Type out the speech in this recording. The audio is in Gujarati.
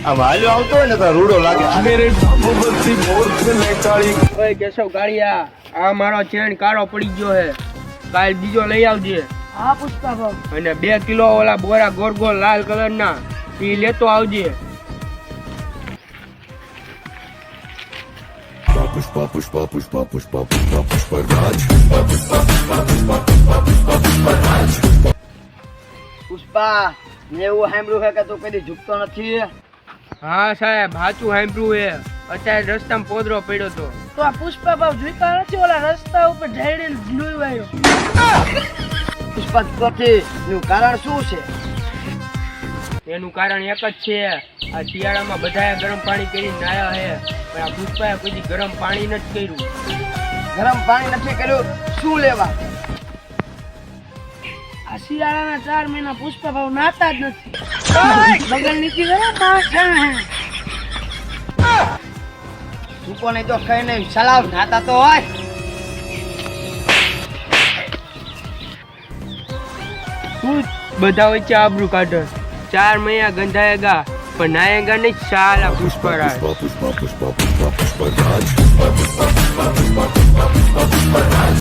આમ હાલ્યો આવતો હોય ને તો રૂડો લાગે. ઓય કેશવ ગાડિયા, આ મારો ચેન કાળો પડી ગયો હે, કાલ બીજો લઈ આવજે. હા પુષ્પા ભાવ. અને 2 કિલો ઓલા બોરા ગોળ ગોળ લાલ કલર ના ઈ લેતો આવજે. पुष्पा पुष्पा पुष्पा पुष्पा पुष्पा पुष्पा राज પુષ્પા મેં એવું સાંભળ્યું છે કે તું કદી ઝૂકતો નથી. હા સાહેબ, સાચું સાંભળ્યું હે. અત્યારે રસ્તામાં પોદરો પડ્યો તો. તો આ પુષ્પા ભાવ ઝૂકતા નથી, ઓલા રસ્તા ઉપર ઢળીને ડૂબાયો. પુષ્પા નથી એનું કારણ શું છે? એનું કારણ એક જ છે, આ શિયાળામાં બધાએ ગરમ પાણી કરીને નાયા હે, પણ આ પુષ્પાએ કોઈ ગરમ પાણી નથી કર્યું. ગરમ પાણી નથી કર્યું શું લેવા? આ શિયાળાના 4 મહિના પુષ્પા ભાવ નાતા જ નથી. બગલ નીકળી ગયો સૂકો નહીં તો કઈ નહીં, સલાવ નાતા તો હોય. તું બધા વચ્ચે આબરૂ કાઢે. 4 મહિના ગંધાયેગા પણ નાયેગા નહીં. સાલા પુષ્પરાજ. पुष्पा पुष्पा पुष्पा पुष्पा पुष्पा राज